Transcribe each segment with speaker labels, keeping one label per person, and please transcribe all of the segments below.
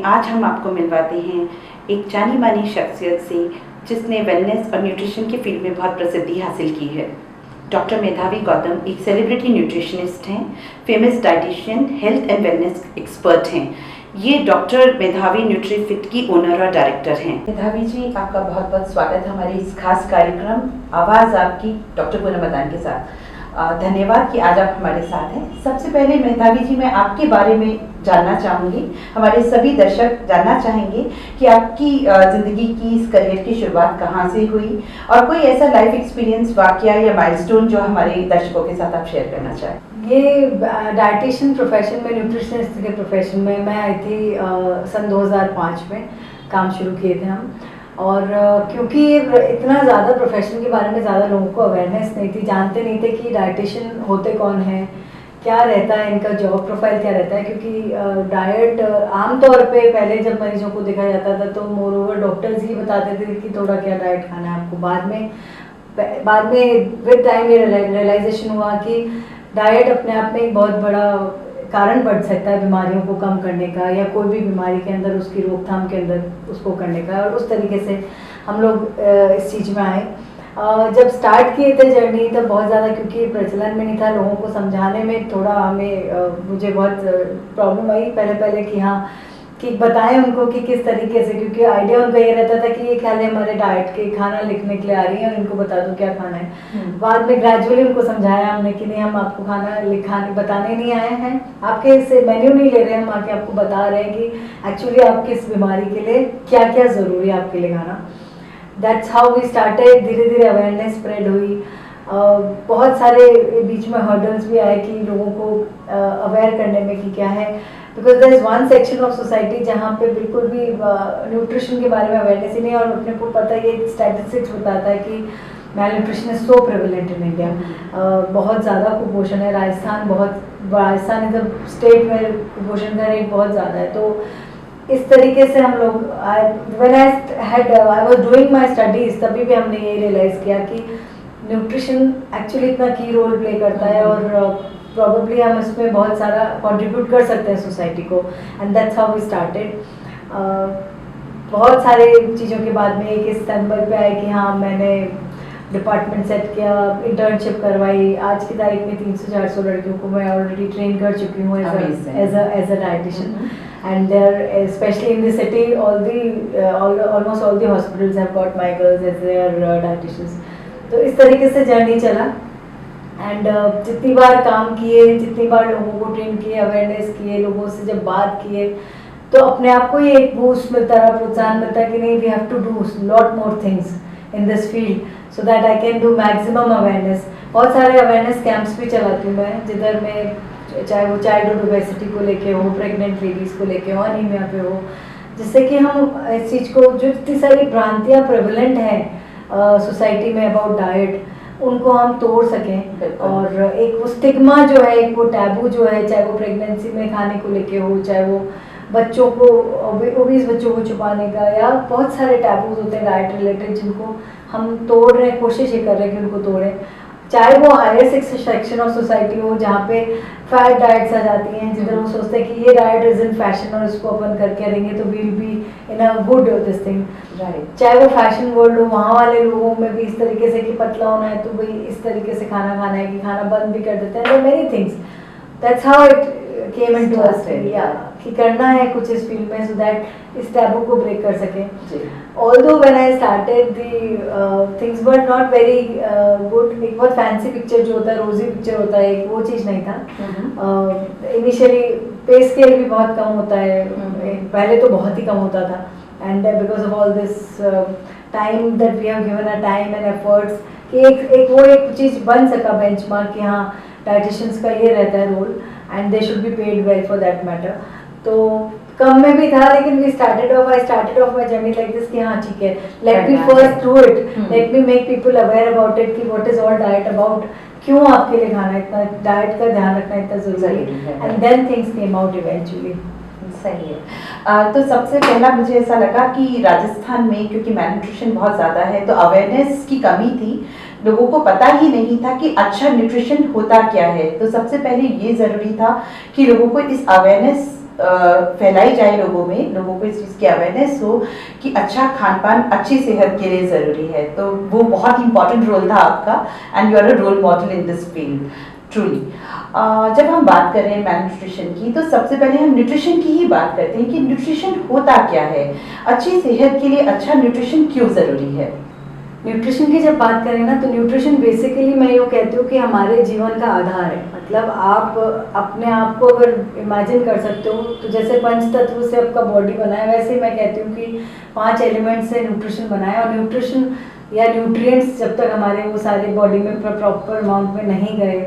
Speaker 1: में आज हम आपको मिलवाते हैं एक जानी मानी शख्सियत से जिसने वेलनेस और न्यूट्रिशन की फील्ड में बहुत प्रसिद्धि हासिल की है। डॉक्टर मेधावी गौतम एक सेलिब्रिटी न्यूट्रिशनिस्ट हैं, famous dietitian, health and wellness expert हैं। ये डॉक्टर मेधावी न्यूट्रीफिट की ओनर और डायरेक्टर हैं। मेधावी जी, आपका बहुत बहुत स्वागत है हमारे इस खास कार्यक्रम आवाज़ आपकी डॉक्टर पूनम मदान के साथ। धन्यवाद कि आज आप हमारे साथ हैं। सबसे पहले मेधावी जी, मैं आपके बारे में जानना चाहूँगी, हमारे सभी दर्शक जानना चाहेंगे कि आपकी ज़िंदगी की इस करियर की शुरुआत कहाँ से हुई और कोई ऐसा लाइफ एक्सपीरियंस, वाकया या माइलस्टोन जो हमारे दर्शकों के साथ आप शेयर करना चाहें।
Speaker 2: ये डाइटिशियन प्रोफेशन में, न्यूट्रिशनिस्ट के प्रोफेशन में मैं आई थी सन 2005 में। काम शुरू किए थे हम, और क्योंकि इतना ज़्यादा प्रोफेशन के बारे में ज़्यादा लोगों को अवेयरनेस नहीं थी, जानते नहीं थे कि डाइटिशियन होते कौन हैं, क्या रहता है इनका जॉब प्रोफाइल, क्या रहता है। क्योंकि डाइट आमतौर पे पहले जब मरीजों को देखा जाता था तो मोर ओवर डॉक्टर्स ही बताते थे कि थोड़ा क्या डाइट खाना है आपको। बाद में विद टाइम ये रियलाइजेशन हुआ कि डाइट अपने आप में एक बहुत बड़ा कारण बढ़ सकता है बीमारियों को कम करने का, या कोई भी बीमारी के अंदर उसकी रोकथाम के अंदर उसको करने का। और उस तरीके से हम लोग इस चीज़ में आए। जब स्टार्ट किए थे जर्नी तब बहुत ज़्यादा, क्योंकि प्रचलन में नहीं था, लोगों को समझाने में थोड़ा मुझे बहुत प्रॉब्लम आई पहले कि हाँ, कि बताएं उनको कि किस तरीके से, क्योंकि आइडिया उनका ये रहता था कि ये ख्याल हमारे डाइट के खाना लिखने के लिए आ रही है और इनको बता दो क्या खाना है। बाद में ग्रेजुअली उनको समझाया हमने कि नहीं, हम आपको खाना लिखाने बताने नहीं आए हैं, आपके से मेन्यू नहीं ले रहे हैं, हम आके आपको बता रहे हैं कि एक्चुअली आपकी इस बीमारी के लिए क्या क्या ज़रूरी है आपके लिए खाना। That's how we started. धीरे धीरे अवेयरनेस स्प्रेड हुई। बहुत सारे बीच में हर्डल्स भी आए कि लोगों को अवेयर करने में कि क्या है, because there is one section of society जहाँ पे बिल्कुल भी न्यूट्रिशन के बारे में अवेयरनेस ही नहीं है। और अपने को पता है, ये स्टैटिस्टिक्स बताता है कि malnutrition is so prevalent in India. बहुत ज़्यादा कुपोषण है। राजस्थान इज अ स्टेट में कुपोषण का रेट बहुत ज़्यादा है। तो इस तरीके से हम लोग, when I was doing my studies, तभी भी हमने ये रियलाइज़ किया कि न्यूट्रिशन एक्चुअली इतना की रोल प्ले करता है, और प्रॉबेबली हम इसमें बहुत सारा कंट्रीब्यूट कर सकते हैं सोसाइटी को। And that's how we started. बहुत सारे चीज़ों के बाद में एक इस नंबर पे आए कि हाँ, मैंने डिपार्टमेंट सेट किया, इंटर्नशिप करवाई। आज की तारीख में 300-400 लड़कियों को मैं ऑलरेडी ट्रेन कर चुकी हूँ as a dietitian. And there, especially in the city, almost all the hospitals have got my girls as their dietitians. तो इस तरीके से जर्नी चला। एंड जितनी बार काम किए, जितनी बार लोगों को ट्रेन किए, अवेयरनेस किए, लोगों से जब बात किए, तो अपने आप को ही एक बूस्ट मिलता रहा, प्रोत्साहन मिलता कि नहीं, we have to do lot more things in this field so that I can do maximum awareness. बहुत सारे अवेयरनेस कैंप्स भी चलाती हूँ मैं, जिधर मैं, चाहे वो चाइल्डहुड ओबेसिटी को लेके हो, प्रेग्नेंट लेडीज़ को लेके हो, अनीमिया पे हो, जिससे कि हम इस चीज़ को, जो इतनी सारी भ्रांतियाँ प्रेवलेंट हैं सोसाइटी में अबाउट डाइट, उनको हम तोड़ सकें। और एक वो स्टिग्मा जो है, एक वो टैबू जो है, चाहे वो प्रेगनेंसी में खाने को लेके हो, चाहे वो बच्चों को, ओबीस बच्चों को छुपाने का, या बहुत सारे टैबूज होते हैं डाइट रिलेटेड, जिनको हम तोड़ रहे हैं, कोशिश ये कर रहे हैं कि उनको तोड़ें। चाहे वो हायर सेक्शन ऑफ सोसाइटी हो, जहाँ पे फैट डाइट्स आ जाती हैं, जिधर वो सोचते हैं कि ये डाइट इज इन फैशन और इसको अपन करके रहेंगे तो will be in a good this thing, right. चाहे वो फैशन वर्ल्ड हो, वहाँ वाले लोगों में भी इस तरीके से कि पतला होना है तो भाई इस तरीके से खाना खाना है, कि खाना बंद भी कर देते हैं। There many things, that's how it came into us, कि करना है कुछ इस फील्ड में सो दैट इस टैबू को ब्रेक कर सकें। Although when I started the things were not very good. एक बहुत फैंसी पिक्चर जो होता है, रोजी पिक्चर होता है, एक वो चीज़ नहीं था। इनिशियली पे स्केल भी बहुत कम होता है, पहले तो बहुत ही कम होता था। And because of all this time that we have given a time and efforts, कि एक चीज़ बन सका बेंचमार्क कि हाँ, डाइटिशियंस का ये रहता है role and they should be paid well for that matter. तो कम में भी था, लेकिन I started off my journey like this कि हाँ ठीक है, let me first do it, let me make people aware about it कि what is all diet about, क्यों आपके लिए खाना इतना, डाइट का ध्यान रखना इतना जरूरी है। And then things came out eventually.
Speaker 1: सही है। तो सबसे पहला मुझे ऐसा लगा कि राजस्थान में क्योंकि मैलन्यूट्रिशन बहुत ज़्यादा है, तो अवेयरनेस की कमी थी, लोगों को पता ही नहीं था कि अच्छा न्यूट्रिशन होता क्या है। तो सबसे पहले ये ज़रूरी था कि लोगों को इस अवेयरनेस फैलाई जाए लोगों को इस चीज़ की अवेयरनेस हो कि अच्छा खान पान अच्छी सेहत के लिए ज़रूरी है। तो वो बहुत इंपॉर्टेंट रोल था आपका, and you are a role model in this field truly. जब हम बात कर रहे हैं मैल न्यूट्रिशन की, तो सबसे पहले हम न्यूट्रिशन की ही बात करते हैं कि न्यूट्रिशन होता क्या है, अच्छी सेहत के लिए अच्छा न्यूट्रिशन क्यों ज़रूरी है।
Speaker 2: न्यूट्रिशन की जब बात करें ना, तो न्यूट्रिशन बेसिकली मैं यूँ कहती हूँ कि हमारे जीवन का आधार है। मतलब आप अपने आप को अगर इमेजिन कर सकते हो, तो जैसे पंच तत्व से आपका बॉडी बना है, वैसे ही मैं कहती हूँ कि 5 एलिमेंट से न्यूट्रिशन बना है। और न्यूट्रिशन या न्यूट्रिएंट्स जब तक हमारे वो सारे बॉडी में प्रॉपर अमाउंट में नहीं गए,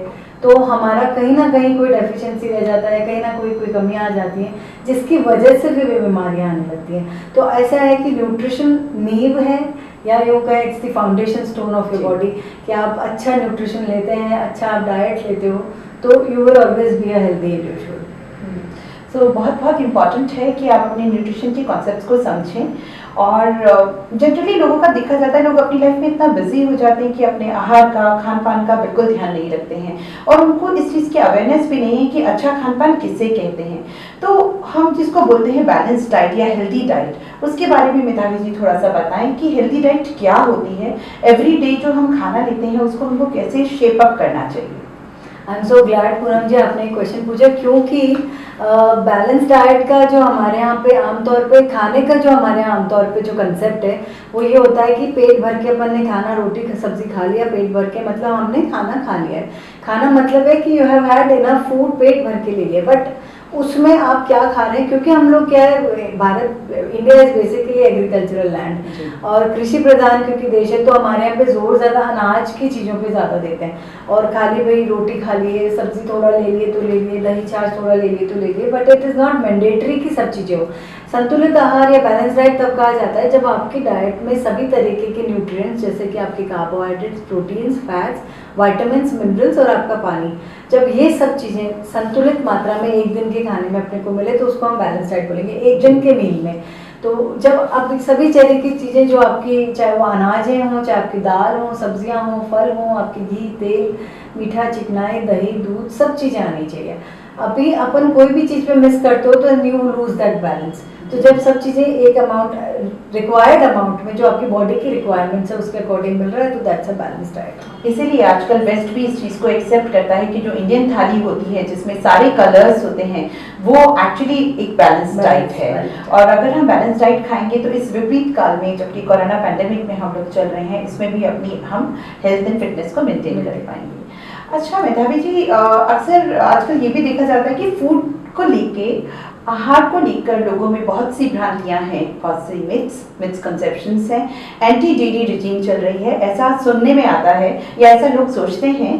Speaker 2: तो हमारा कहीं ना कहीं कोई डेफिशिएंसी रह जाता है, कहीं ना कोई कमियां आ जाती हैं, जिसकी वजह से भी बीमारियां आने लगती हैं। तो ऐसा है कि न्यूट्रिशन नींव है, या यूँ कहें it's the foundation stone of your body. कि आप अच्छा न्यूट्रिशन लेते हैं, अच्छा आप डाइट लेते हो, तो you will always be a healthy individual.
Speaker 1: So बहुत इम्पॉर्टेंट है कि आप अपने न्यूट्रिशन के कॉन्सेप्ट्स को समझें। और जनरली लोगों का देखा जाता है, लोग अपनी लाइफ में इतना बिजी हो जाते हैं कि अपने आहार का, खान पान का बिल्कुल ध्यान नहीं रखते हैं, और उनको इस चीज़ की अवेयरनेस भी नहीं है कि अच्छा खान पान किसे कहते हैं। तो हम जिसको बोलते हैं बैलेंस डाइट या हेल्दी डाइट, उसके बारे में मिताली जी थोड़ा सा बताएं कि हेल्दी डाइट क्या होती है, एवरी डे जो हम खाना लेते हैं उसको हमको कैसे शेप अप करना चाहिए।
Speaker 2: I am so glad Poonam ji आपने एक क्वेश्चन पूछा, क्योंकि बैलेंस डाइट का जो हमारे यहाँ पे आमतौर पे खाने का जो हमारे यहाँ आमतौर पे जो कंसेप्ट है, वो ये होता है कि पेट भर के अपन ने खाना, रोटी सब्जी खा लिया पेट भर के, मतलब हमने खाना खा लिया है। खाना मतलब है कि you have had enough food, पेट भर के ले लिया। बट उसमें आप क्या खा रहे हैं, क्योंकि हम लोग क्या है, Bharat, India is basically agricultural land और कृषि प्रधान क्योंकि देश है, तो हमारे यहाँ पे जोर ज़्यादा अनाज की चीज़ों पे ज़्यादा देते हैं। और खाली भाई रोटी खा लिए, सब्जी थोड़ा ले लिए तो ले लिए, दही छाछ थोड़ा ले लिए तो ले लिए, but it is not mandatory कि सब चीज़ें हो। संतुलित आहार या बैलेंस डाइट तब कहा जाता है जब आपकी डाइट में सभी तरीके के न्यूट्रिएंट्स, जैसे कि आपके carbohydrates, proteins, fats, vitamins, minerals और आपका पानी, जब ये सब चीज़ें संतुलित मात्रा में एक दिन के खाने में अपने को मिले, तो उसको हम बैलेंस डाइट बोलेंगे, एक दिन के मील में। तो जब आप सभी तरह की चीज़ें जो आपकी, चाहे वो अनाजें हों, चाहे आपकी दाल हो, सब्जियां हों, फल हों, आपकी घी, तेल, मीठा, चिकनाई, दही, दूध, सब चीज़ें आनी चाहिए। अभी अपन कोई भी चीज़ पे मिस करते हो तो यू लूज दैट बैलेंस। तो जब सब चीज़ें एक अमाउंट, रिक्वायर्ड अमाउंट में, जो आपकी बॉडी की रिक्वायरमेंट्स है उसके अकॉर्डिंग मिल रहा है, तो दैट्स अ बैलेंस डाइट।
Speaker 1: इसीलिए आजकल वेस्ट भी इस चीज़ को एक्सेप्ट करता है कि जो इंडियन थाली होती है जिसमें सारे कलर्स होते हैं, वो एक्चुअली एक बैलेंस डाइट है। और अगर हम बैलेंस डाइट खाएंगे तो इस विपरीत काल में, जबकि कोरोना पैंडेमिक में हम लोग चल रहे हैं, इसमें भी अपनी हम हेल्थ एंड फिटनेस को मेंटेन कर पाएंगे। अच्छा मेधावी जी, अक्सर आजकल ये भी देखा जाता है कि फूड को लेके, आहार को लेकर लोगों में बहुत सी भ्रांतियां हैं, बहुत सी मिसकंसेप्शंस हैं, एंटी डेयरी रिजीम चल रही है, ऐसा सुनने में आता है, या ऐसा लोग सोचते हैं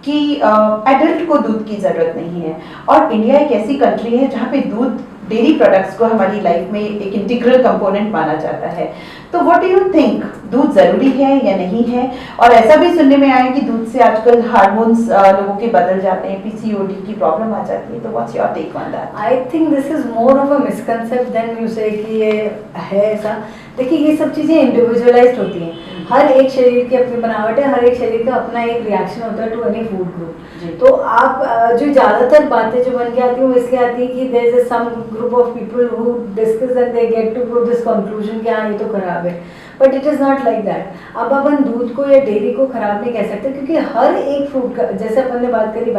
Speaker 1: कि एडल्ट को दूध की ज़रूरत नहीं है। और इंडिया एक ऐसी कंट्री है जहाँ पे दूध, डेयरी प्रोडक्ट्स को हमारी लाइफ में एक इंटीग्रल कंपोनेंट माना जाता है। तो व्हाट डू यू थिंक, दूध ज़रूरी है या नहीं है? और ऐसा भी सुनने में आया कि दूध से आजकल हार्मोन्स लोगों के बदल जाते हैं, पीसीओडी की प्रॉब्लम आ जाती है। तो what's your take on that?
Speaker 2: I think this is more of a misconcept than you say कि ये है ऐसा। देखिए, ये सब चीज़ें इंडिविजुअलाइज्ड होती हैं, हर एक शरीर की अपनी बनावट है, हर एक शरीर का अपना एक रिएक्शन होता है टू एनी फूड ग्रुप। तो आप जो ज़्यादातर बातें जो बन के आती हैं वो इसलिए आती है कि there is some group of people who discuss and they get to this conclusion कि हाँ ये तो खराब है, but it is not like that. अब अपन दूध को या डेयरी को खराब नहीं कह सकते, क्योंकि हर एक फूड का, जैसे अपन ने बात करी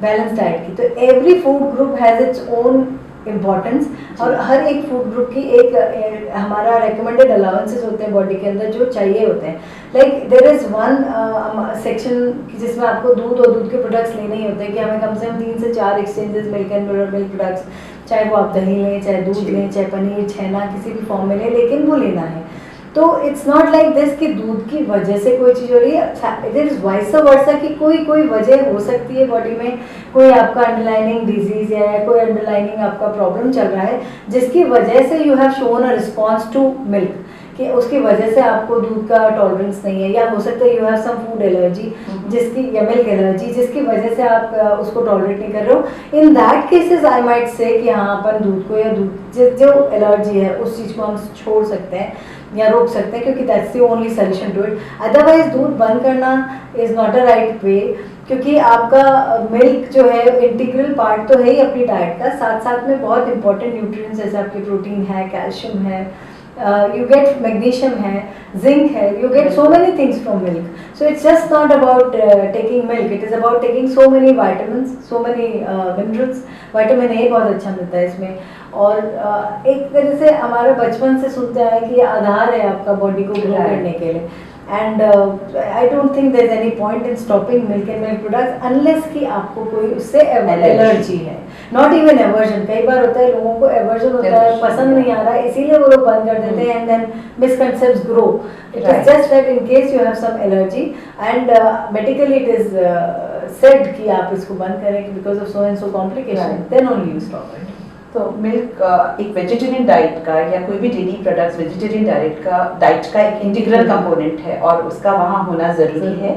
Speaker 2: बैलेंस डाइट की, तो every food group has its own importance, और हर एक फूड ग्रुप की एक हमारा रेकमेंडेड अलाउंसेस होते हैं बॉडी के अंदर जो चाहिए होते हैं। Like there is one section जिसमें आपको दूध और दूध के प्रोडक्ट्स लेने ही होते हैं कि हमें कम से कम 3 से 4 exchanges milk and milk products, चाहे वो आप दही लें, चाहे दूध लें, चाहे पनीर, छेना, किसी भी फॉर्म में लें, लेकिन वो लेना है। तो इट्स नॉट लाइक दिस कि दूध की वजह से कोई चीज़ हो रही है, इट इज़ वाइस वर्सा कि कोई वजह हो सकती है बॉडी में, कोई आपका अंडरलाइनिंग डिजीज है, कोई अंडरलाइनिंग आपका प्रॉब्लम चल रहा है जिसकी वजह से you have shown a response to milk, कि उसकी वजह से आपको दूध का टॉलरेंस नहीं है, या हो सकता है you have some food allergy जिसकी, या मिल्क एलर्जी जिसकी वजह से आप उसको टॉलरेट नहीं कर रहे हो। In that cases I might say कि हाँ अपन दूध को, या दूध जो एलर्जी है उस चीज़ को हम छोड़ सकते हैं। या रोक सकते हैं, क्योंकि that's the only solution to it. Otherwise दूध बंद करना is not a right way, क्योंकि आपका मिल्क जो है इंटीग्रल पार्ट तो है ही अपनी डाइट का, साथ साथ में बहुत इंपॉर्टेंट न्यूट्रिएंट्स जैसे आपके प्रोटीन है, कैल्शियम है, you get magnesium है, zinc है, you get so many things from milk. So it's just not about taking milk, it is about taking so many vitamins, so many minerals. Vitamin A बहुत अच्छा मिलता है इसमें, और एक तरह से हमारे बचपन से सुनते आए कि ये आधार है आपका बॉडी को ग्रो करने के लिए। And I don't think there is any point in stopping milk and milk products unless कि आपको कोई उससे एलर्जी है, नॉट इवन एवर्जन। कई बार होता है लोगों को एवर्जन होता है, पसंद नहीं आ रहा है, इसीलिए वो लोग बंद कर देते हैं, and then misconceptions grow. It is just that in case you have some allergy and medically it is said कि आप इसको बंद करें because of so and so complication, then only you stop it.
Speaker 1: तो मिल्क एक vegetarian diet का या कोई भी डेयरी प्रोडक्ट्स वेजिटेरियन डाइट का एक इंटीग्रल कंपोनेंट है और उसका वहाँ होना ज़रूरी है।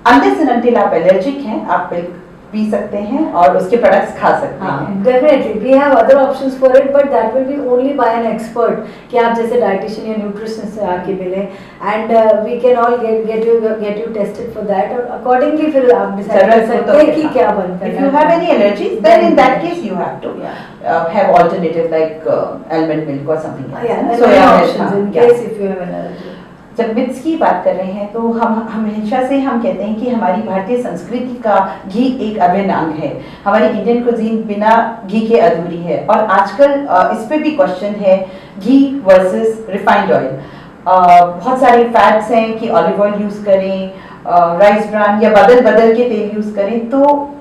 Speaker 1: अनलेस एंड अनटिल आप एलर्जिक हैं, आप मिल्क पी सकते हैं और उसके प्रोडक्ट्स खा सकते हैं।
Speaker 2: Definitely we have other options for it, but that will be only by an expert, कि आप जैसे डाइटिशियन या न्यूट्रिशनिस्ट से आके मिलें, and we can all get you tested for that, और अकॉर्डिंगली फिर आप डिसाइड कर सकते हैं कि क्या बंद करना है।
Speaker 1: If you have any allergies then in that case you have to have alternative like almond milk or something else.
Speaker 2: Yeah,
Speaker 1: so yeah,
Speaker 2: options in case if you have an allergy.
Speaker 1: जब myths की बात कर रहे हैं तो हम हमेशा से हम कहते हैं कि हमारी भारतीय संस्कृति का घी एक अभिन्न अंग है। हमारी इंडियन कुजीन बिना घी के अधूरी है, और आजकल इस पे भी क्वेश्चन है घी वर्सेस रिफाइंड ऑयल। बहुत सारे फैट्स हैं कि ऑलिव ऑयल यूज करें, राइस ब्रान या बदल के तेल यूज करें, तो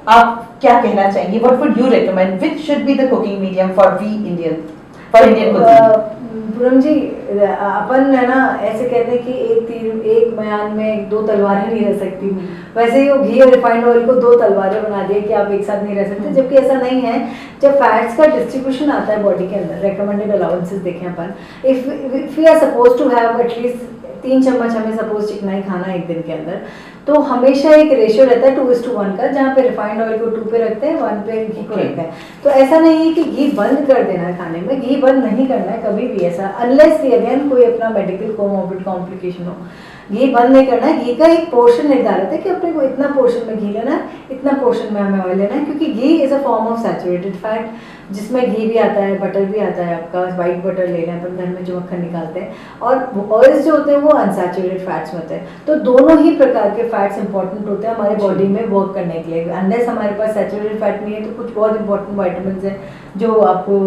Speaker 1: आप क्या कहना चाहेंगे? What would you recommend? Which should be the cooking medium for Indian cuisine?
Speaker 2: Poonam ji, अपन है ना ऐसे कहते हैं कि एक म्यान में दो तलवारें नहीं रह सकती, वैसे ही वो घी और रिफाइंड ऑयल को दो तलवारें बना दिए कि आप एक साथ नहीं रह सकते, जबकि ऐसा नहीं है। जब फैट्स का डिस्ट्रीब्यूशन आता है बॉडी के अंदर, रेकमेंडेड अलाउंसेस देखें अपन, if we are suppose to have at least 3 चम्मच हमें सपोज चिकनाई खाना एक दिन के अंदर, तो हमेशा एक रेशियो रहता है 2:1 का, जहाँ पे रिफाइंड ऑयल को 2 पे रखते हैं, 1 पे घी को रखते हैं। तो ऐसा नहीं है कि घी बंद कर देना है खाने में, घी बंद नहीं करना है कभी भी ऐसा, अनलेस कि अगेन कोई अपना मेडिकल कोमोर्बिड कॉम्प्लिकेशन हो। घी बंद नहीं करना है, घी का एक पोर्शन निर्धारित है कि अपने को इतना पोर्शन में घी लेना है, इतना पोर्शन में हमें ऑयल लेना है, क्योंकि ghee is a form of saturated fat, जिसमें घी भी आता है, बटर भी आता है, आपका वाइट बटर लेना है अपन घर में जो मक्खन निकालते हैं, और ऑयल्स जो होते हैं वो अनसैचुरेटेड फैट्स में होते हैं। तो दोनों ही प्रकार के फैट्स इंपॉर्टेंट होते हैं हमारे बॉडी में वर्क करने के लिए। अनलेस हमारे पास सैचुरेटेड फैट नहीं है तो कुछ बहुत इंपॉर्टेंट वाइटामिन हैं जो आपको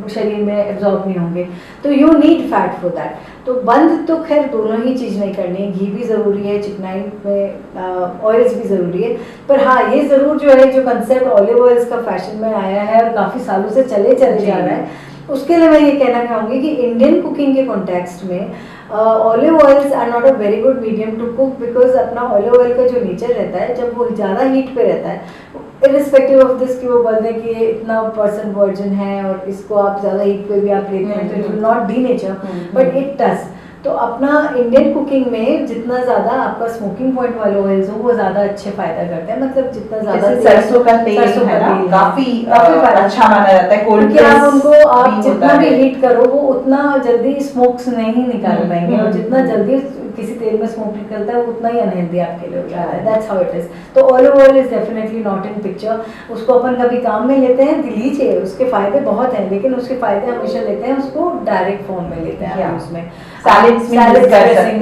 Speaker 2: शरीर में एब्जॉर्ब नहीं होंगे, तो you need fat for that. तो बंद तो खैर दोनों ही चीज़ नहीं करनी है, घी भी ज़रूरी है, चिकनाई में ऑयल्स भी ज़रूरी है, पर हाँ ये ज़रूर जो है जो कंसेप्ट ऑलिव ऑयल्स का फैशन में आया है और काफ़ी सालों से चले जा रहा है, उसके लिए मैं ये कहना चाहूँगी कि इंडियन कुकिंग के कॉन्टेक्स्ट में olive oils are not a very good medium to cook, because अपना ऑलिव ऑयल का जो नेचर रहता है जब वो ज़्यादा हीट पे रहता है, इरिस्पेक्टिव ऑफ दिस कि वो बोल दें कि ये इतना % वर्जिन है और इसको आप ज़्यादा हीट पे भी आप लेते हैं तो it will not D nature, but it does. तो अपना इंडियन कुकिंग में जितना ज़्यादा आपका स्मोकिंग पॉइंट वाले ऑयल्स हो वो ज़्यादा अच्छे फायदा करते हैं, मतलब जितना ज़्यादा
Speaker 1: सरसों का तेल है ना, काफी अच्छा माना जाता है,
Speaker 2: क्योंकि आप उनको आप जितना भी हीट करो वो उतना जल्दी स्मोक्स नहीं निकाल पाएंगे, और जितना जल्दी किसी तेल में स्मोक निकलता है वो उतना ही अनहेल्दी आपके लिए हो जाता है। That's how it is. तो olive oil is definitely not in picture. उसको अपन कभी काम में लेते हैं, लीजिए, उसके फायदे बहुत हैं, लेकिन उसके फायदे हमेशा लेते हैं उसको डायरेक्ट फॉर्म में लेते हैं, उसमें सैलेड्स में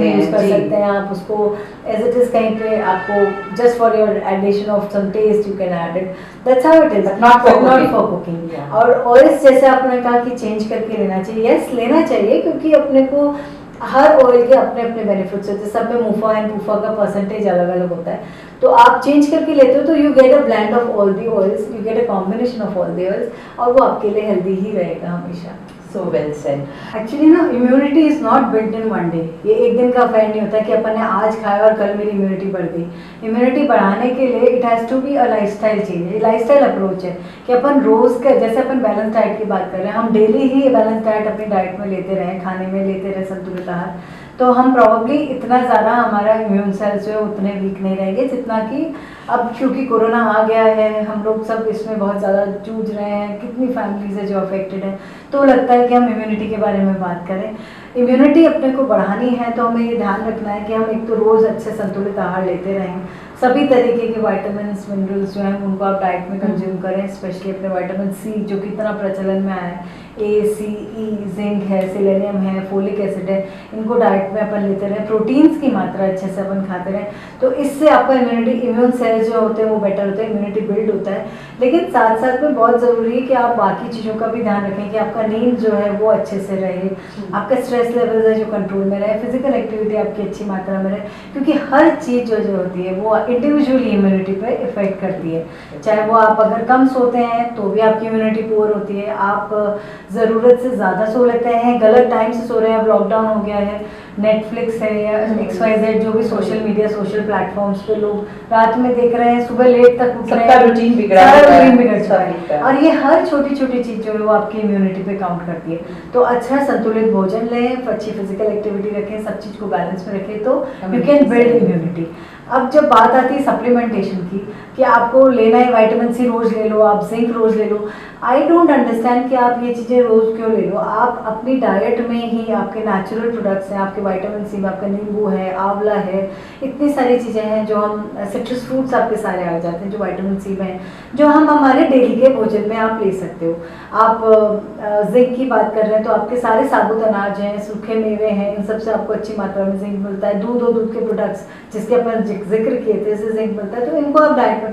Speaker 2: यूज कर सकते हैं आप उसको एज इट इज, कहीं पे आपको just for your addition of some taste you can add it, that's how it is, not for cooking. और ऑयल्स जैसे आपने कहा कि चेंज करके लेना चाहिए, यस लेना चाहिए, क्योंकि अपने को हर ऑयल के अपने अपने बेनिफिट्स होते हैं, सब में मुफा एंड पूफा का परसेंटेज अलग अलग होता है, तो आप चेंज करके लेते हो तो you get a blend of all the oils, you get a combination of all the oils, और वो आपके लिए हेल्दी ही रहेगा हमेशा।
Speaker 1: So well said.
Speaker 2: एक्चुअली ना immunity is not built in one day, ये एक दिन का अफेयर नहीं होता कि अपन ने आज खाया और कल मेरी इम्यूनिटी बढ़ गई। इम्यूनिटी बढ़ाने के लिए it has to be a lifestyle change, ये लाइफस्टाइल अप्रोच है कि अपन रोज़ का, जैसे अपन बैलेंस डाइट की बात कर रहे हैं, हम डेली ही बैलेंस डाइट अपनी डाइट में लेते रहें, खाने में लेते रहे संतुलित आहार, तो हम प्रॉब्ली इतना ज़्यादा हमारा इम्यून सेल्स जो है उतने वीक नहीं रहेंगे जितना कि अब, क्योंकि कोरोना आ गया है, हम लोग सब इसमें बहुत ज़्यादा जूझ रहे हैं, कितनी फैमिलीज है जो अफेक्टेड है, तो लगता है कि हम इम्यूनिटी के बारे में बात करें। इम्यूनिटी अपने को बढ़ानी है तो हमें ये ध्यान रखना है कि हम एक तो रोज़ अच्छे संतुलित आहार लेते रहें, सभी तरीके के विटामिन्स मिनरल्स जो हैं उनको आप डाइट में कंज्यूम करें, स्पेशली अपने विटामिन सी जो कि इतना प्रचलन में आया है, ए, सी, ई, जिंक है, सेलेनियम है, फोलिक एसिड है, इनको डाइट में अपन लेते रहें, प्रोटीन्स की मात्रा अच्छे से अपन खाते रहें, तो इससे आपका इम्यून सेल्स जो होते हैं वो बेटर होते हैं, इम्यूनिटी बिल्ड होता है। लेकिन साथ साथ में बहुत ज़रूरी है कि आप बाकी चीज़ों का भी ध्यान रखें कि आपका नींद जो है वो अच्छे से रहे, आपका स्ट्रेस लेवल है जो कंट्रोल में रहे, फिजिकल एक्टिविटी आपकी अच्छी मात्रा में रहे, क्योंकि हर चीज़ जो होती है वो इंडिविजुअली इम्यूनिटी पे इफेक्ट करती है। चाहे वो आप अगर कम सोते हैं तो भी आपकी इम्यूनिटी पुअर होती है, आप ज़रूरत से ज़्यादा सो लेते हैं, गलत टाइम से सो रहे हैं, अब लॉकडाउन हो गया है, नेटफ्लिक्स है या XYZ जो भी सोशल मीडिया सोशल प्लेटफॉर्म्स पे लोग रात में देख रहे हैं, सुबह लेट तक उठ रहे हैं,
Speaker 1: रूटीन
Speaker 2: बिगड़ चुका है, और ये हर छोटी छोटी चीज़ जो है वो आपकी इम्यूनिटी पे काउंट करती है। तो अच्छा संतुलित भोजन लें, अच्छी फिजिकल एक्टिविटी रखें, सब चीज़ को बैलेंस में रखें तो यू कैन बिल्ड इम्यूनिटी। अब जब बात आती है सप्लीमेंटेशन की कि आपको लेना है विटामिन सी रोज़ ले लो, आप जिंक रोज़ ले लो, आई डोंट अंडरस्टैंड कि आप ये चीज़ें रोज़ क्यों ले लो। आप अपनी डाइट में ही आपके नेचुरल प्रोडक्ट्स हैं, आपके विटामिन सी में आपका नींबू है, आंवला है, इतनी सारी चीज़ें हैं जो हम सिट्रस फ्रूट्स आपके सारे आ जाते हैं जो विटामिन सी में हैं, जो हम हमारे डेली के भोजन में आप ले सकते हो। आप जिंक की बात कर रहे हैं तो आपके सारे साबुत अनाज हैं, सूखे मेवे हैं, इन सब से आपको अच्छी मात्रा में जिंक मिलता है। दूध और दूध के प्रोडक्ट्स जिसके अपन जिक्र किए थे इससे जिंक मिलता है, तो इनको आप डाइट में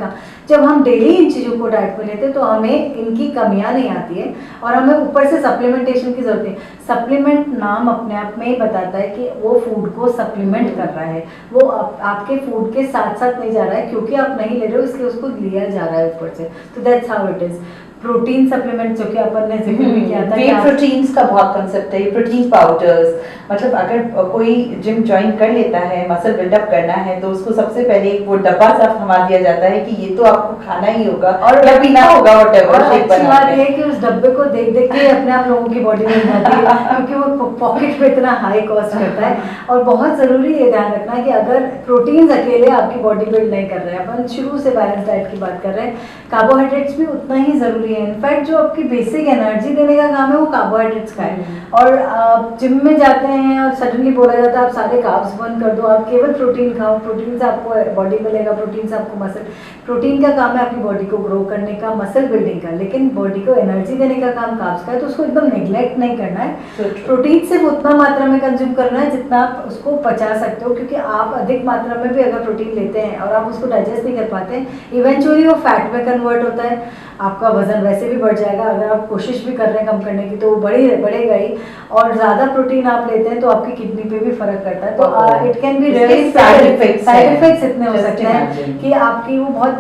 Speaker 2: जब हम डेली इन चीज़ों को डाइट में लेते हैं तो हमें इनकी कमियां नहीं आती है और हमें ऊपर से सप्लीमेंटेशन की जरूरत है। सप्लीमेंट नाम अपने आप में ही बताता है कि वो फूड को सप्लीमेंट कर रहा है, वो आपके फूड के साथ साथ नहीं जा रहा है क्योंकि आप नहीं ले रहे हो इसलिए उसको लिया जा रहा है ऊपर से। तो that's how it is. Protein supplement जो कि अपन ने जिक्र भी किया था,
Speaker 1: वे प्रोटीन्स का बहुत कंसेप्ट है, प्रोटीन पाउडर्स, मतलब अगर कोई जिम ज्वाइन कर लेता है, मसल बिल्डअप करना है तो उसको सबसे पहले वो डब्बा सा थमा दिया जाता है कि ये तो आपको खाना ही होगा और या पीना होगा व्हाटएवर शेक
Speaker 2: अच्छी बात ये है कि उस डब्बे को देख देख के अपने आप लोगों की बॉडी में जाती है क्योंकि वो पॉकेट पे इतना हाई कॉस्ट करता है। और बहुत ज़रूरी ये ध्यान रखना है कि अगर प्रोटीन्स अकेले आपकी बॉडी बिल्ड नहीं कर रहे हैं, अपन शुरू से बैलेंस डाइट की बात कर रहे हैं, कार्बोहाइड्रेट्स भी उतना ही ज़रूरी है। इनफैक्ट जो आपकी बेसिक एनर्जी देने का काम है वो कार्बोहाइड्रेट्स का है। और आप जिम में जाते हैं और सडनली बोला जाता है आप सारे कार्ब्स बंद कर दो, आप केवल प्रोटीन खाओ, प्रोटीन से आपको बॉडी मिलेगा, प्रोटीन से आपको मसल, प्रोटीन का काम है आपकी बॉडी को ग्रो करने का, मसल बिल्डिंग का, लेकिन बॉडी को एनर्जी देने का काम कार्ब्स का है, तो उसको एकदम नेग्लेक्ट नहीं करना है। प्रोटीन सिर्फ उतना मात्रा में कंज्यूम करना है जितना आप उसको पचा सकते हो, क्योंकि आप अधिक मात्रा में भी अगर प्रोटीन लेते हैं और आप उसको डाइजेस्ट नहीं कर पाते, इवेंचुअली वो फैट में कन्वर्ट होता है, आपका वजन वैसे भी बढ़ जाएगा। अगर आप कोशिश भी कर रहे हैं कम करने की तो वो बढ़ेगा ही, और ज़्यादा प्रोटीन आप लेते हैं तो आपकी किडनी पे भी फर्क करता है। तो it can be really side effects इतने हो सकते हैं कि आपकी वो बहुत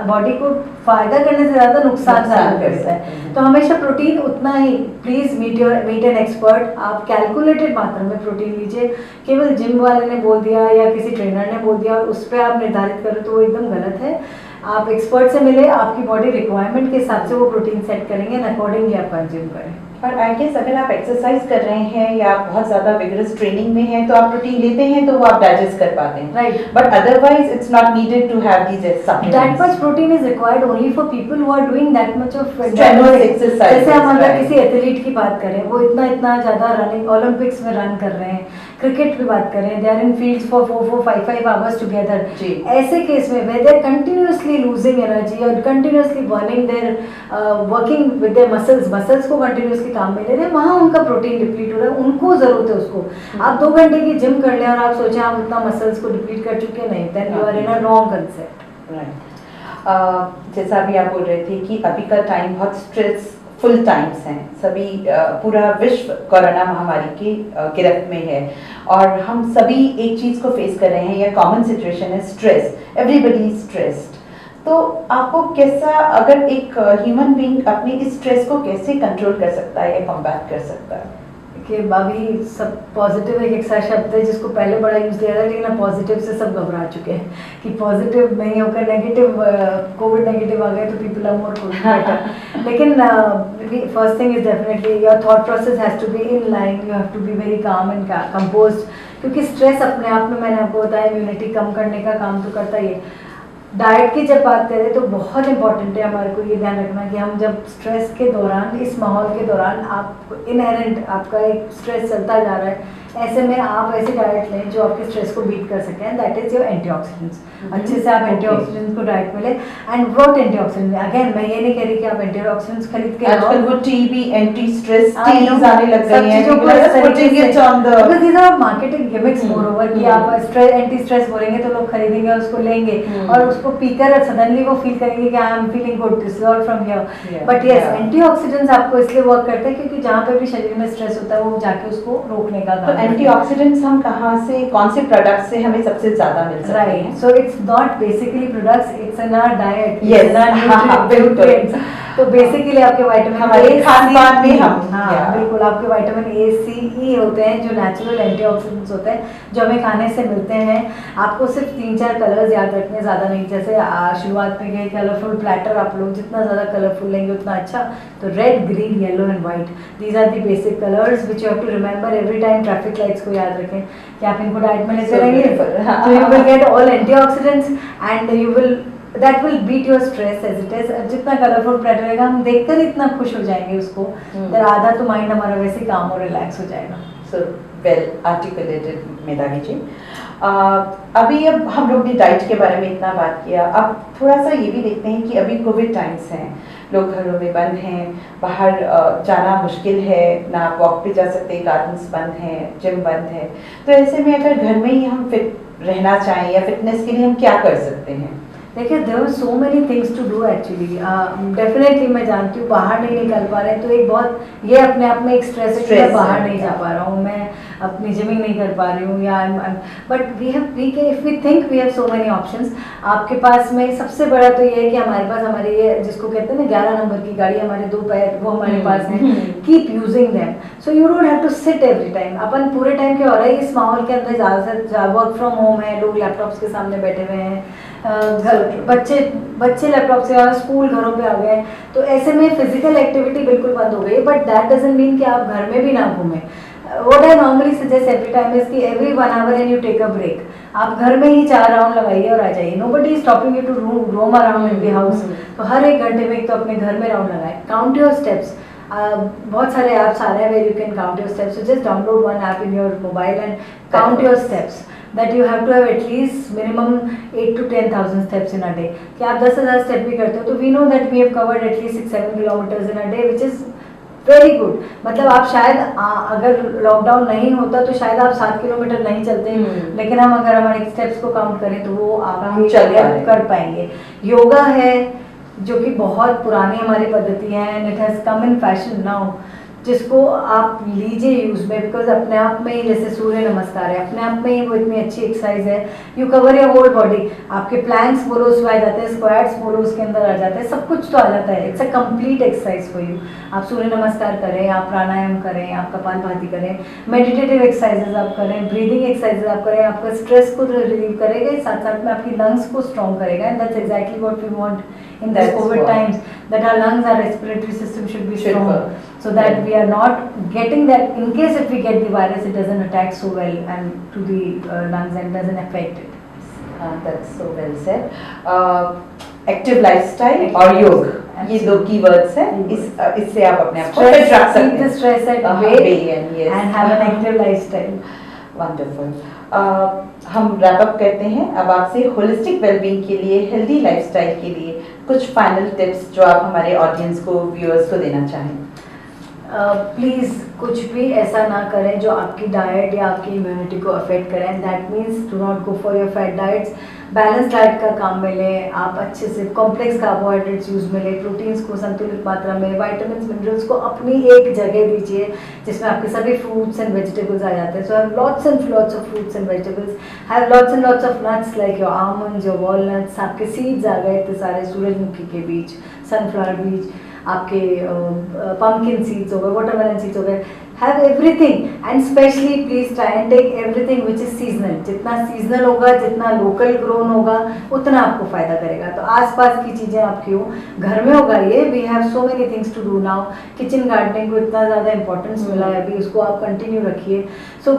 Speaker 2: बॉडी को फायदा करने से ज़्यादा नुकसान करता है। तो हमेशा प्रोटीन उतना ही, प्लीज़ मीट एन एक्सपर्ट, आप कैलकुलेटेड मात्रा में प्रोटीन लीजिए। केवल जिम वाले ने बोल दिया या किसी ट्रेनर ने बोल दिया और उस पर आप निर्धारित करो तो वो एकदम गलत है। आप एक्सपर्ट से मिले, आपकी बॉडी रिक्वायरमेंट के हिसाब से वो प्रोटीन सेट करेंगे एंड अकॉर्डिंगली आप कंज्यूम करें।
Speaker 1: और आई गेस अगर आप एक्सरसाइज कर रहे हैं या आप बहुत ज्यादा विगरस ट्रेनिंग में हैं तो आप प्रोटीन लेते हैं तो वो आप डाइजेस्ट कर पाते हैं,
Speaker 2: right,
Speaker 1: but otherwise it's not needed to have these supplements.
Speaker 2: That much protein is required only for people who are doing that much of
Speaker 1: strenuous exercise.
Speaker 2: जैसे हम अगर किसी एथलीट की बात करें, वो इतना ज्यादा रनिंग ओलंपिक्स में रन कर रहे हैं, क्रिकेट की बात करें, they are in fields for 4-5 hours together, ऐसे केस में where they are continuously losing energy और continuously burning their working with their muscles को कंटिन्यूअसली काम में ले रहे हैं, वहाँ उनका प्रोटीन डिप्लीट हो रहा है, उनको जरूरत है उसको। आप 2 घंटे की जिम कर लें और आप सोचें आप उतना मसल्स को डिप्लीट कर चुके, नहीं, then you are in a wrong concept.
Speaker 1: Right, जैसा अभी आप बोल रहे थे कि अभी का टाइम बहुत स्ट्रेसफुल टाइम्स हैं, सभी पूरा विश्व कोरोना महामारी की गिरफ्त में है और हम सभी एक चीज़ को फेस कर रहे हैं, यह कॉमन सिचुएशन है स्ट्रेस, एवरीबडी स्ट्रेस्ड। तो आपको कैसा, अगर एक ह्यूमन बीइंग अपने इस स्ट्रेस को कैसे कंट्रोल कर सकता है या कॉम्बैट कर सकता है?
Speaker 2: कि अभी सब पॉजिटिव एक ऐसा शब्द है जिसको पहले बड़ा यूज किया था, लेकिन अब पॉजिटिव से सब घबरा चुके हैं कि पॉजिटिव नहीं होकर नेगेटिव, कोविड नेगेटिव आ गए तो पीपल आर मोर बेटर। लेकिन first thing is definitely your thought process has to be in line, you have to be very calm and composed, क्योंकि स्ट्रेस अपने आप में, मैंने आपको बताया, इम्यूनिटी कम करने का काम तो करता ही है। डाइट की जब बात करें तो बहुत इंपॉर्टेंट है हमारे को ये ध्यान रखना कि हम जब स्ट्रेस के दौरान, इस माहौल के दौरान, आप इनहेरेंट आपका एक स्ट्रेस चलता जा रहा है, ऐसे में आप ऐसी डाइट लें जो आपके स्ट्रेस को बीट कर सकें, दैट इज योर एंटीऑक्सीडेंट्स। अच्छे से आप एंटीऑक्सीडेंट्स को डाइट मिले। एंड व्हाट एंटीऑक्सीडेंट, अगेन मैं ये नहीं कह रही कि आप एंटीऑक्सीडेंट्स खरीद के
Speaker 1: आजकल वो टी भी एंटी स्ट्रेस टीज आने लग गई हैं,
Speaker 2: putting it on the, because these are marketing gimmicks moreover कि आप स्ट्रेस एंटी स्ट्रेस बोलेंगे तो लोग खरीदेंगे, उसको लेंगे और उसको पीकर सडनली वो फील करेंगे कि I am feeling good, this is all from here. But yes, antioxidants आपको इसलिए वर्क करते हैं क्योंकि जहाँ पे भी शरीर में स्ट्रेस होता है वो जाके उसको रोकने का काम।
Speaker 1: एंटीऑक्सीडेंट्स हम कहाँ से, कौन से प्रोडक्ट से हमें सबसे ज्यादा मिल सकते हैं?
Speaker 2: Right, so it's not basically products, it's in our diet,
Speaker 1: Yes,
Speaker 2: in our nutrients. तो बेसिकली आपके विटामिन
Speaker 1: हमारे खान-पान में हम,
Speaker 2: बिल्कुल आपके विटामिन ए, सी, ई होते हैं जो नेचुरल एंटीऑक्सीडेंट्स होते हैं जो हमें खाने से मिलते हैं। आपको सिर्फ 3-4 कलर्स याद रखने, ज़्यादा नहीं। जैसे शुरुआत में गए कलरफुल प्लेटर, आप लोग जितना ज़्यादा कलरफुल लेंगे उतना अच्छा। तो red, green, yellow and white, these are the basic colours which you have to remember every time. Traffic lights को याद रखें कि आप इनको डाइट में लेते रहेंगे तो you will get all antioxidants and you will, that will beat your stress as it is. जितना कलरफुल प्लेटर रहेगा हम देखकर इतना खुश हो जाएंगे उसको, तो आधा तो माइंड हमारा वैसे ही काम और रिलैक्स हो जाएगा।
Speaker 1: सो वेल आर्टिकुलेटेड मेधावी जी। अभी अब हम लोग ने डाइट के बारे में इतना बात किया, अब थोड़ा सा ये भी देखते हैं कि अभी कोविड टाइम्स हैं, लोग घरों में बंद हैं, बाहर जाना मुश्किल है, ना वॉक पे जा सकते, गार्डन्स बंद हैं, जिम बंद है। तो ऐसे में अगर घर में ही हम फिट रहना चाहें या फिटनेस के लिए हम क्या कर सकते हैं?
Speaker 2: देखिए, there are so many things to do actually. Definitely मैं जानती हूँ बाहर नहीं निकल पा रहे हैं तो एक बहुत, ये अपने आप में एक स्ट्रेस है कि मैं बाहर नहीं जा पा रहा हूँ, मैं अपनी जिमिंग नहीं कर पा रही हूँ, या but we can, if we think we have so many options. आपके पास में सबसे बड़ा तो ये है कि हमारे पास हमारी ये जिसको कहते हैं ना 11 नंबर की गाड़ी, हमारे 2 पैर वो हमारे पास हैं। Keep using them, so you don't have to sit every time. अपन पूरे टाइम क्या हो रहा है, इस माहौल के अंदर ज़्यादा वर्क फ्रॉम होम है, लोग लैपटॉप्स के सामने बैठे हुए हैं, बच्चे लैपटॉप से और स्कूल घरों पे आ गए, तो ऐसे में फिजिकल एक्टिविटी बिल्कुल बंद हो गई। बट दैट डजंट मीन कि आप घर में भी ना घूमें। What I normally suggest every time is कि every 1 hour and you take a break. आप घर में ही 4 राउंड लगाइए और आ जाइए। Nobody is stopping you to roam around in the house. तो हर 1 घंटे में एक तो अपने घर में राउंड लगाएं। Count your steps. बहुत सारे ऐप्स आ रहे हैं where you can count your steps. So just download one app in your mobile and count your steps, that you have to have at least minimum 8 to 10,000 steps in a day। कि आप 10,000 step भी करते हो तो we know that we have covered at least 6-7 kilometers in a day, which is very good। मतलब आप शायद अगर लॉकडाउन नहीं होता तो शायद आप 7 किलोमीटर नहीं चलते, लेकिन हम अगर हमारे स्टेप्स को काउंट करें तो वो आप कर पाएंगे। योगा है जो कि बहुत पुरानी हमारी पद्धति है and it has come in fashion now, जिसको आप लीजिए यूज में, बिकॉज अपने आप में ही जैसे सूर्य नमस्कार है, अपने आप में ही वो इतनी अच्छी एक्सरसाइज है। You cover your whole body. आपके प्लैंक्स बोलो उसमें आ जाते हैं, स्क्वाट्स बोलो उसके अंदर आ जाते हैं, सब कुछ तो आ जाता है। It's a complete exercise for you. आप सूर्य नमस्कार करें, आप प्राणायाम करें, आप कपालभाति करें, मेडिटेटिव एक्सरसाइजेज आप करें, ब्रीदिंग एक्सरसाइजेज आप करें, आपका स्ट्रेस को रिलीव करेगा, साथ साथ में आपकी लंग्स को स्ट्रॉन्ग करेगा। And that's exactly what we want in this COVID times, that our lungs, our respiratory system should be strong, so that we are not getting that, in case if we get the virus, it doesn't attack so well and to the lungs and doesn't affect it.
Speaker 1: That's so well said। Active lifestyle और योग, ये 2 keywords हैं। इससे आप अपने आप को fit रख सकते हैं।
Speaker 2: Stress at bay and have an active lifestyle।
Speaker 1: Wonderful. हम रैप अप करते हैं अब आपसे होलिस्टिक वेलबींग के लिए, हेल्दी लाइफस्टाइल के लिए कुछ फाइनल टिप्स जो आप हमारे ऑडियंस को, व्यूअर्स को देना चाहें।
Speaker 2: प्लीज़ कुछ भी ऐसा ना करें जो आपकी डाइट या आपकी इम्यूनिटी को अफेक्ट करें। That means do not go for your fat diets. Balance diet का काम मिले, आप अच्छे से कॉम्प्लेक्स कार्बोहाइड्रेट्स यूज़ मिले, प्रोटीन्स को संतुलित मात्रा में, विटामिन्स मिनरल्स को अपनी एक जगह दीजिए जिसमें आपके सभी फ्रूट्स एंड वेजिटेबल्स आ जाते हैं। सो have lots and lots of fruits and vegetables, have lots and lots of nuts like your almonds, your walnuts. आपके सीड्स आ गए इतने सारे, सूरजमुखी के बीज, सनफ्लावर बीज, आपके पम्पकिन सीड्स हो गए, वाटरमेलन सीड्स हो गए। Have everything and specially please try and take everything which is seasonal. जितना सीजनल होगा, जितना लोकल ग्रोन होगा, उतना आपको फायदा करेगा। तो आसपास की चीज़ें आपकी हो, घर में उगाइए। We have so many things to do now. Kitchen gardening को इतना ज़्यादा इंपॉर्टेंस मिला है अभी, उसको आप कंटिन्यू रखिए। सो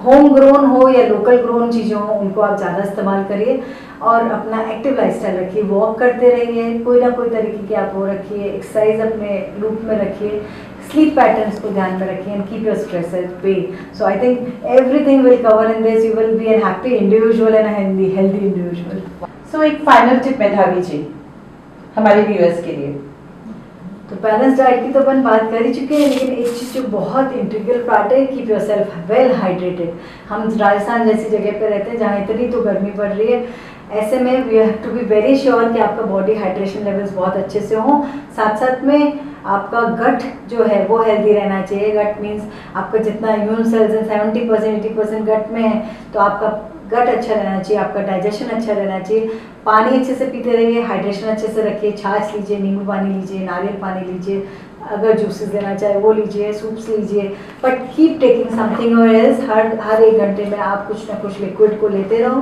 Speaker 2: होम ग्रोन हो या लोकल ग्रोन चीज़ें हो, उनको आप ज़्यादा इस्तेमाल करिए और अपना एक्टिव लाइफस्टाइल रखिए। वॉक करते रहिए, कोई ना कोई तरीके की आप वो रखिए, एक्सरसाइज अपने लूप में रखिए, स्लीप पैटर्न्स को ध्यान में रखिए and keep your stress at bay. So I think everything will cover in this. You will be an happy individual and healthy individual.
Speaker 1: So एक फाइनल टिप मेधावी जी हमारे व्यूअर्स के लिए।
Speaker 2: तो बैलेंस डाइट की तो अपन बात कर ही चुके हैं, लेकिन एक चीज़ जो बहुत इंटीग्रल पार्ट है, keep your self well hydrated. हम राजस्थान जैसी जगह पे रहते हैं जहाँ इतनी तो गर्मी पड़ रही है, ऐसे में we have to be very sure कि आपका बॉडी हाइड्रेशन लेवल्स बहुत अच्छे से हों। साथ साथ में आपका गट जो है वो हेल्दी रहना चाहिए। गट मीन्स आपका जितना इम्यून सेल्स हैं 70% 80% गट में है, तो आपका गट अच्छा रहना चाहिए, आपका डाइजेशन अच्छा रहना चाहिए। पानी अच्छे से पीते रहिए, हाइड्रेशन अच्छे से रखिए, छाछ लीजिए, नींबू पानी लीजिए, नारियल पानी लीजिए, अगर जूसेस लेना चाहे वो लीजिए, सूप्स लीजिए, बट कीप टेकिंग समथिंग और एल्स। हर 1 घंटे में आप कुछ ना कुछ लिक्विड को लेते रहो।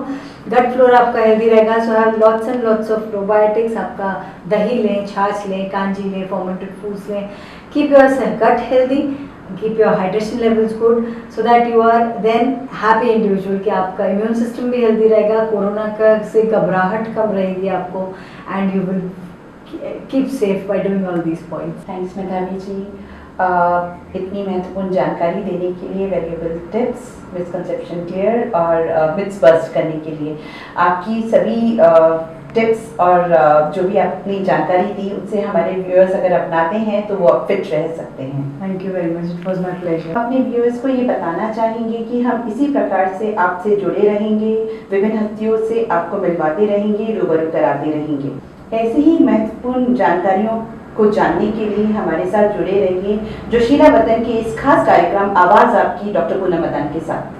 Speaker 2: गट फ्लोर आपका हेल्दी रहेगा। So have lots and lots of probiotics. आपका दही लें, छाछ लें, कांजी लें, फर्मेंटेड फूड्स लें। Keep your gut healthy, keep your hydration levels good so that you are then happy individual कि आपका इम्यून सिस्टम भी हेल्दी रहेगा, कोरोना का से घबराहट कम रहेगी आपको, and you will keep safe by doing all these points.
Speaker 1: Thanks मेधावी जी इतनी महत्वपूर्ण जानकारी देने के लिए, वैल्यूएबल टिप्स, मिसकंसेप्शन क्लियर और मिथ्स बस्ट करने के लिए। आपकी सभी टिप्स और जो भी आपने जानकारी दी उनसे हमारे व्यूअर्स अगर अपनाते हैं तो वो फिट रह सकते हैं।
Speaker 2: Thank you very much, it was my pleasure.
Speaker 1: अपने व्यूअर्स को ये बताना चाहेंगे कि हम इसी प्रकार से आपसे जुड़े रहेंगे, विभिन्न हस्तियों से आपको मिलवाते रहेंगे, रूबरू कराते रहेंगे। ऐसे ही महत्वपूर्ण जानकारियों को जानने के लिए हमारे साथ जुड़े रहिए जोशीला वतन के इस खास कार्यक्रम आवाज़ आपकी डॉक्टर पूनम मदान के साथ।